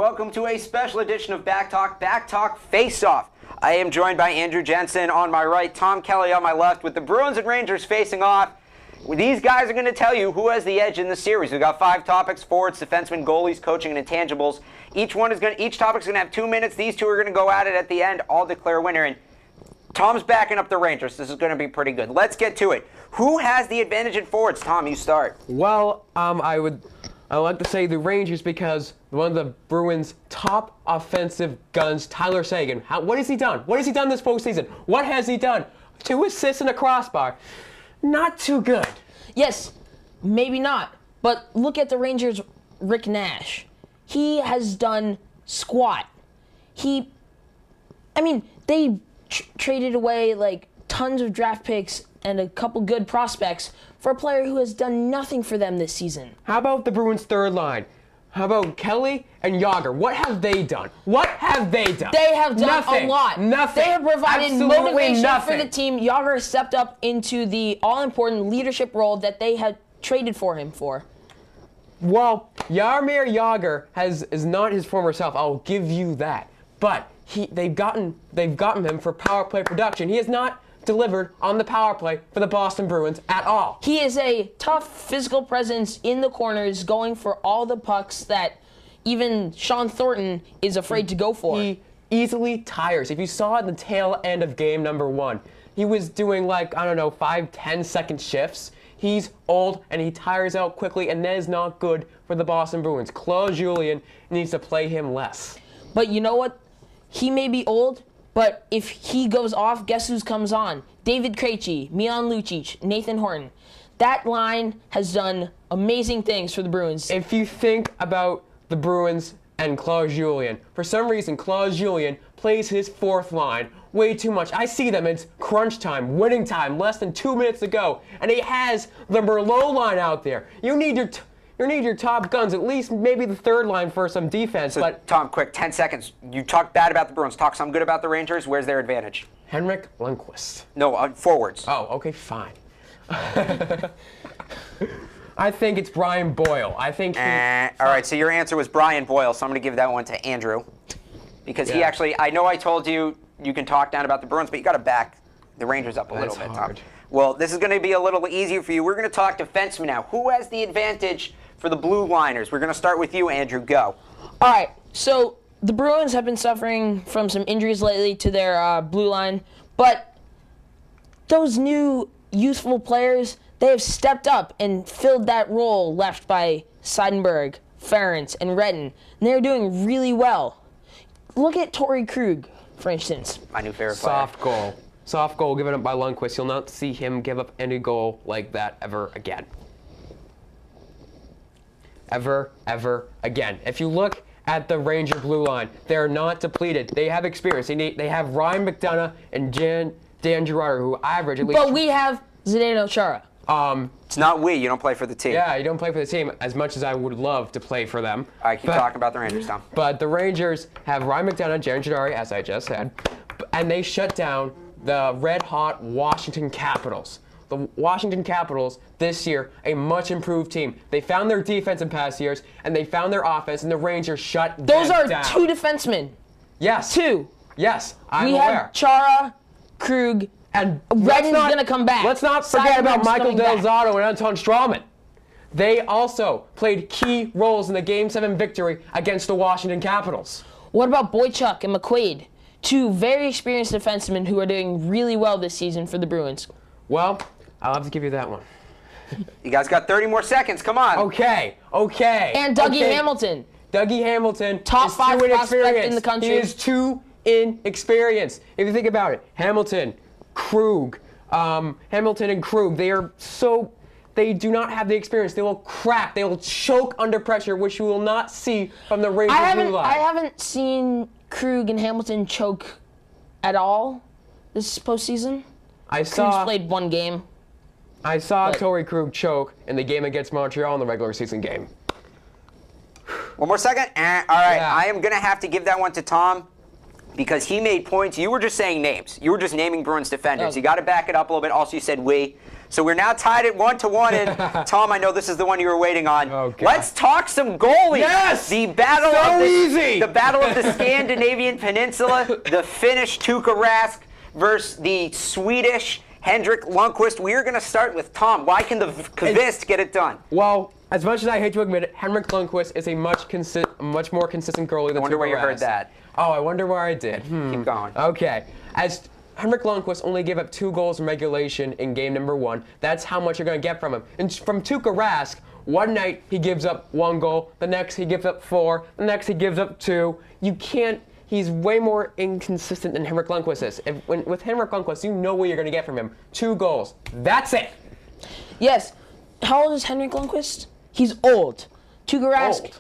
welcome to a special edition of Back Talk Face-Off. I am joined by Andrew Jensen on my right, Tom Kelly on my left, with the Bruins and Rangers facing off. These guys are going to tell you who has the edge in the series. We've got 5 topics: forwards, defensemen, goalies, coaching, and intangibles. Each topic is going to have 2 minutes. These two are going to go at it at the end. I'll declare a winner. And Tom's backing up the Rangers. This is going to be pretty good. Let's get to it. Who has the advantage in forwards? Tom, you start. Well, I like to say the Rangers because one of the Bruins' top offensive guns, Tyler Seguin. What has he done? What has he done this postseason? What has he done? 2 assists and a crossbar. Not too good. Yes, maybe not. But look at the Rangers' Rick Nash. He has done squat. They traded away like tons of draft picks and a couple good prospects for a player who has done nothing for them this season. How about the Bruins' third line? How about Kelly and Yager? What have they done? What have they done? They have done nothing. A lot. Nothing. They have provided Absolutely motivation nothing. for the team. Yager has stepped up into the all-important leadership role that they had traded for him for. Well, Jaromir Yager is not his former self. I'll give you that. But they've gotten him for power play production. He has not delivered on the power play for the Boston Bruins at all. He is a tough physical presence in the corners, going for all the pucks that even Sean Thornton is afraid to go for. He easily tires. If you saw at the tail end of game number 1, he was doing 5-10 second shifts. He's old and he tires out quickly, and that is not good for the Boston Bruins. Claude Julien needs to play him less. But you know what? He may be old, but if he goes off, guess who comes on? David Krejci, Milan Lucic, Nathan Horton. That line has done amazing things for the Bruins. If you think about the Bruins and Claude Julien, for some reason Claude Julien plays his fourth line way too much. I see them, it's crunch time, winning time, less than 2 minutes to go, and he has the Merlot line out there. You need your top guns, at least maybe the third line for some defense. So, but Tom, quick, 10 seconds. You talk bad about the Bruins. Talk some good about the Rangers. Where's their advantage? Henrik Lundqvist. No, forwards. Oh, okay, fine. I think it's Brian Boyle. I think he... All right, so your answer was Brian Boyle, so I'm going to give that one to Andrew. Because he actually, I know I told you can talk down about the Bruins, but you got to back the Rangers up a little bit, hard. Tom. Well, this is going to be a little easier for you. We're going to talk defensemen now. Who has the advantage for the Blue Liners? We're going to start with you, Andrew. Go. All right, so the Bruins have been suffering from some injuries lately to their blue line, but those new youthful players, they have stepped up and filled that role left by Seidenberg, Ferentz, and Redden, and they're doing really well. Look at Torrey Krug, for instance. My new favorite player. Soft goal given up by Lundqvist. You'll not see him give up any goal like that ever again. Ever again. If you look at the Ranger blue line, they're not depleted. They have experience. They have Ryan McDonough and Dan Girardi, who average at least... But we have Zdeno Chara. It's not we. You don't play for the team. Yeah, you don't play for the team as much as I would love to play for them. All right, keep talking about the Rangers, Tom. But the Rangers have Ryan McDonough, Dan Girardi, as I just said, and they shut down the red-hot Washington Capitals. The Washington Capitals, this year, a much improved team. They found their defense in past years, and they found their offense, and the Rangers shut them down. Those are 2 defensemen. Yes. 2. Yes, I'm we aware. have Chara, Krug, and Redden's going to come back. Let's not forget about Seidenberg's Michael coming back. Delzato and Anton Strawman. They also played key roles in the Game 7 victory against the Washington Capitals. What about Boychuk and McQuaid? 2 very experienced defensemen who are doing really well this season for the Bruins. Well, I'll have to give you that one. You guys got 30 more seconds. Come on. Okay. And Dougie Hamilton. Dougie Hamilton Top is 5 too prospect inexperienced. in the country. He is too inexperienced. If you think about it, Hamilton, Krug, Hamilton and Krug, they do not have the experience. They will crack. They will choke under pressure, which you will not see from the Rangers blue line. I haven't seen Krug and Hamilton choke at all this postseason. Krug's played 1 game. I saw Torrey Krug choke in the game against Montreal in the regular season game. One more second. All right, Yeah. I am going to have to give that one to Tom because he made points. You were just saying names. You were just naming Bruins defenders. You got to back it up a little bit. Also, you said we. So we're now tied at 1-1. And Tom, I know this is the one you were waiting on. Okay. Let's talk some goalies. Yes! The battle So of easy! The battle of the Scandinavian Peninsula. The Finnish Tuukka Rask versus the Swedish Henrik Lundqvist. We are going to start with Tom. Why can the Kvist get it done? Well, as much as I hate to admit it, Henrik Lundqvist is a much more consistent goalie than I wonder Tuukka where you Rask. heard that. Oh, I wonder where I did. Keep going. Okay. As Henrik Lundqvist only gave up 2 goals in regulation in game number 1, that's how much you're going to get from him. And from Tuukka Rask, one night he gives up 1 goal, the next he gives up 4, the next he gives up 2. You can't. He's way more inconsistent than Henrik Lundqvist is. With Henrik Lundqvist, you know what you're going to get from him. 2 goals. That's it. Yes. How old is Henrik Lundqvist? He's old. Tuukka Rask. Old.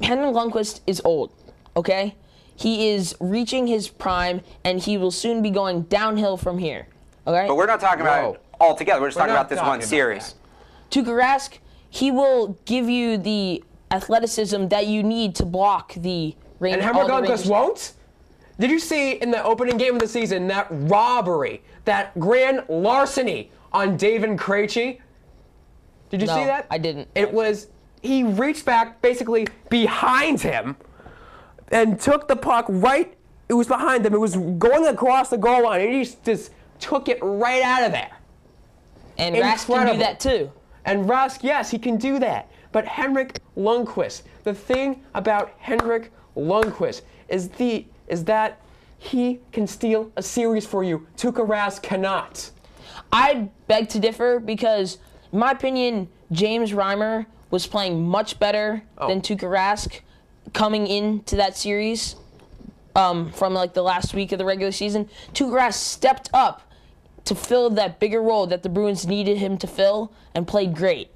Henrik Lundqvist is old. Okay? He is reaching his prime, and he will soon be going downhill from here. Okay? But we're not talking about it all together. We're just talking not about this talking one about series. Tuukka Rask, he will give you the athleticism that you need to block the range. And Henrik Lundqvist won't? Did you see in the opening game of the season that robbery, that grand larceny on David Krejci? Did you No, see that? I didn't. It was, he reached back basically behind him and took the puck right, it was behind him, it was going across the goal line, and he just took it right out of there. And Rask can do Incredible. that too. And Rask, yes, he can do that. But Henrik Lundqvist, the thing about Henrik Lundqvist is that he can steal a series for you. Tuukka Rask cannot. I beg to differ because, in my opinion, James Reimer was playing much better than Tuukka Rask coming into that series from like the last week of the regular season. Tuukka Rask stepped up to fill that bigger role that the Bruins needed him to fill and played great.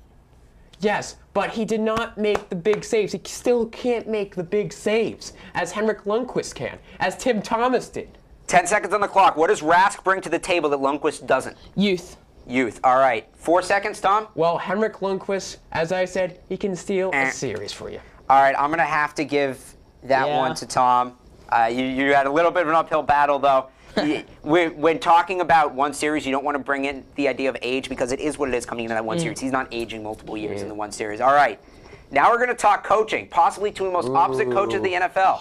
Yes, but he did not make the big saves. He still can't make the big saves as Henrik Lundqvist can, as Tim Thomas did. 10 seconds on the clock. What does Rask bring to the table that Lundqvist doesn't? Youth. Youth. All right. 4 seconds, Tom? Well, Henrik Lundqvist, as I said, he can steal a series for you. All right. I'm going to have to give that Yeah. one to Tom. You had a little bit of an uphill battle, though. When talking about one series, you don't want to bring in the idea of age because it is what it is coming into that one series. He's not aging multiple years in the one series. All right. Now we're going to talk coaching, possibly two of the most opposite coaches of the NFL.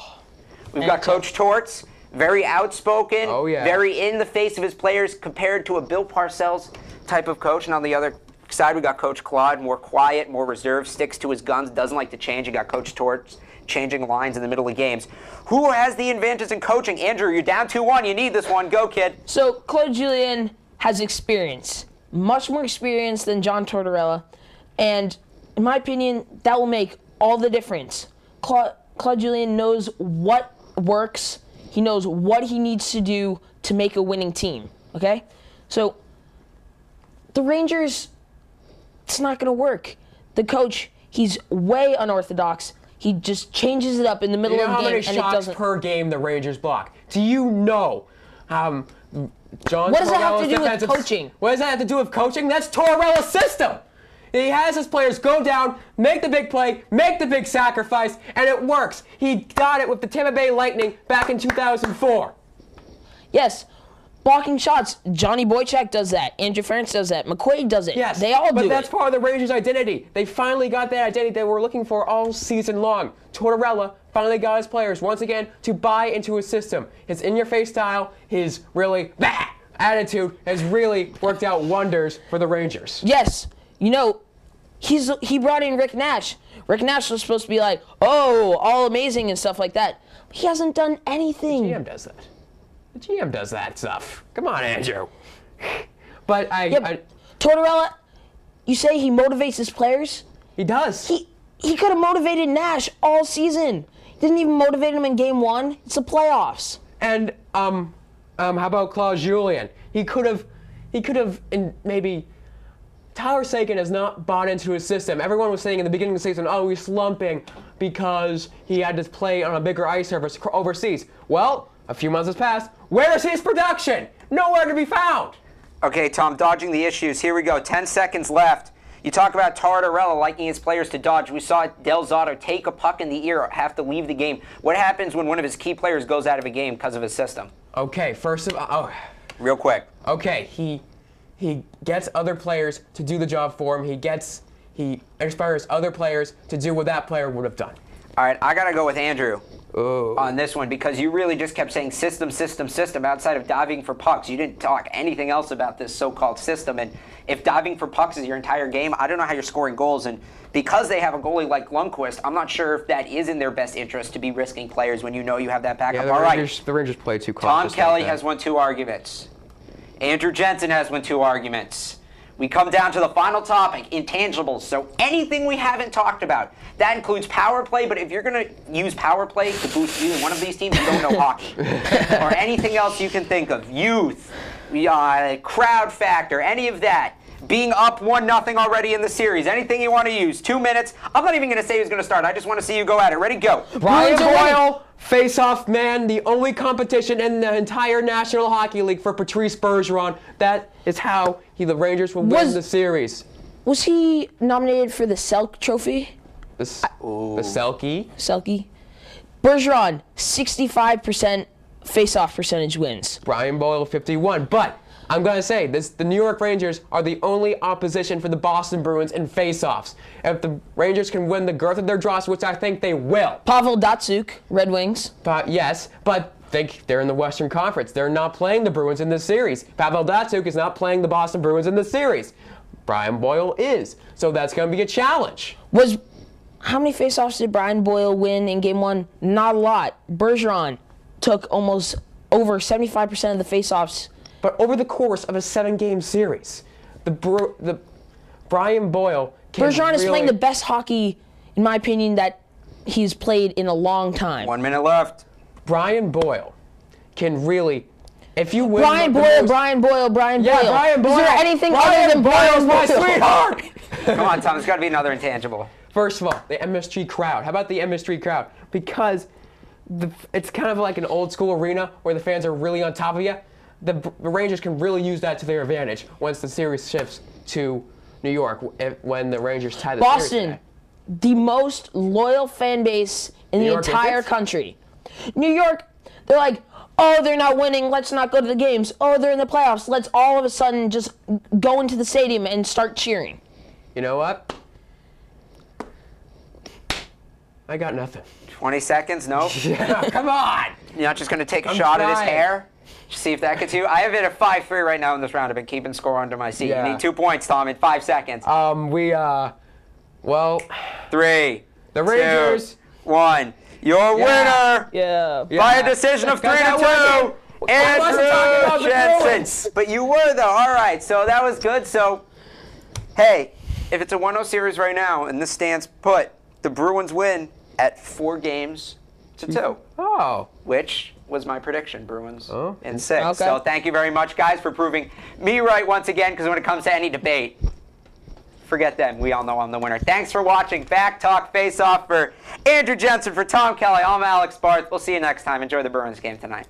We've got Coach Torts, very outspoken, Oh, yeah. very in the face of his players compared to a Bill Parcells type of coach. And on the other side, we got Coach Claude, more quiet, more reserved, sticks to his guns, doesn't like to change. You got Coach Torts changing lines in the middle of games. Who has the advantage in coaching? Andrew, you're down 2-1. You need this one. Go, kid. So Claude Julien has experience, much more experience than John Tortorella, and in my opinion, that will make all the difference. Claude Julien knows what works. He knows what he needs to do to make a winning team. Okay, so the Rangers, it's not going to work. The coach, he's way unorthodox. He just changes it up in the middle You know of how the game, many and it shots doesn't. per game the Rangers block? Do you know? John What does that have to Tortorella's do with defensive- coaching? What does that have to do with coaching? That's Tortorella's system. He has his players go down, make the big play, make the big sacrifice, and it works. He got it with the Tampa Bay Lightning back in 2004. Yes, blocking shots. Johnny Boychuk does that. Andrew Ferentz does that. McQuaid does it. Yes, They all do but that's it. part of the Rangers' identity. They finally got that identity they were looking for all season long. Tortorella finally got his players once again to buy into his system. His in-your-face style, his really attitude has really worked out wonders for the Rangers. Yes, you know, he brought in Rick Nash. Rick Nash was supposed to be like, oh, all amazing and stuff like that. He hasn't done anything. GM does that. The GM does that stuff. Come on, Andrew. But Tortorella, you say he motivates his players? he does. He could have motivated Nash all season. He didn't even motivate him in game one. It's the playoffs. And how about Claude Julien? He could have, and maybe Tyler Seguin has not bought into his system. Everyone was saying in the beginning of the season, oh, he's slumping because he had to play on a bigger ice surface overseas. Well, a few months has passed. Where's his production? Nowhere to be found. Okay, Tom, dodging the issues. Here we go. 10 seconds left. You talk about Tortorella liking his players to dodge. We saw Del Zotto take a puck in the ear, have to leave the game. What happens when one of his key players goes out of a game because of his system? Okay, first of all, Real quick. okay, he gets other players to do the job for him. He inspires other players to do what that player would have done. All right, I got to go with Andrew on this one because you really just kept saying system, system, system outside of diving for pucks. You didn't talk anything else about this so-called system. And if diving for pucks is your entire game, I don't know how you're scoring goals. And because they have a goalie like Lundqvist, I'm not sure if that is in their best interest to be risking players when you know you have that backup. Yeah, the Rangers play too cautious. Tom Kelly has won 2 arguments. Andrew Jensen has won 2 arguments. We come down to the final topic, intangibles. So anything we haven't talked about, that includes power play, but if you're going to use power play to boost either one of these teams, you don't know hockey. Or anything else you can think of, youth, crowd factor, any of that. Being up 1-0 already in the series. Anything you want to use. 2 minutes. I'm not even going to say who's going to start. I just want to see you go at it. Ready, go. Brian Boyle, face-off man, the only competition in the entire National Hockey League for Patrice Bergeron. That is how the Rangers will win the series. Was he nominated for the Selke Trophy? The Selke? Selke. Bergeron, 65% face-off percentage wins. Brian Boyle, 51. But I'm going to say, the New York Rangers are the only opposition for the Boston Bruins in face-offs. If the Rangers can win the girth of their draws, which I think they will. Pavel Datsyuk, Red Wings. Yes, but they're in the Western Conference. They're not playing the Bruins in this series. Pavel Datsyuk is not playing the Boston Bruins in this series. Brian Boyle is. So that's going to be a challenge. How many face-offs did Brian Boyle win in Game 1? Not a lot. Bergeron took almost over 75% of the face-offs. But over the course of a 7-game series, the Brian Boyle can Bergeron is playing the best hockey, in my opinion, that he's played in a long time. 1 minute left. Brian Boyle can really, if you win. Brian Boyle. Brian Boyle. Is there anything other than Brian Boyle's Boyle? my sweetheart. Come on, Tom. There's got to be another intangible. First of all, the MSG crowd. How about the MSG crowd? Because it's kind of like an old school arena where the fans are really on top of you. The Rangers can really use that to their advantage once the series shifts to New York when the Rangers tie the series. Boston, the most loyal fan base in the entire country. New York, they're like, oh, they're not winning, let's not go to the games. Oh, they're in the playoffs, let's all of a sudden just go into the stadium and start cheering. You know what? I got nothing. 20 seconds? No? Yeah, come on! You're not just going to take a shot at his hair? See if that gets you. I have it at 5-3 right now in this round. I've been keeping score under my seat. Yeah. You need 2 points, Tom, in 5 seconds. 3. The Rangers. 2, 1. Your winner by a decision of 3-2. Andrew Jensen. But you were, though. All right, so that was good. So, hey, if it's a 1-0 series right now and this stands put, the Bruins win at 4-2. Oh. Which was my prediction, Bruins in 6. Okay. So thank you very much, guys, for proving me right once again, because when it comes to any debate, forget them. We all know I'm the winner. Thanks for watching Back Talk Face Off. For Andrew Jensen, for Tom Kelly, I'm Alex Barth. We'll see you next time. Enjoy the Bruins game tonight.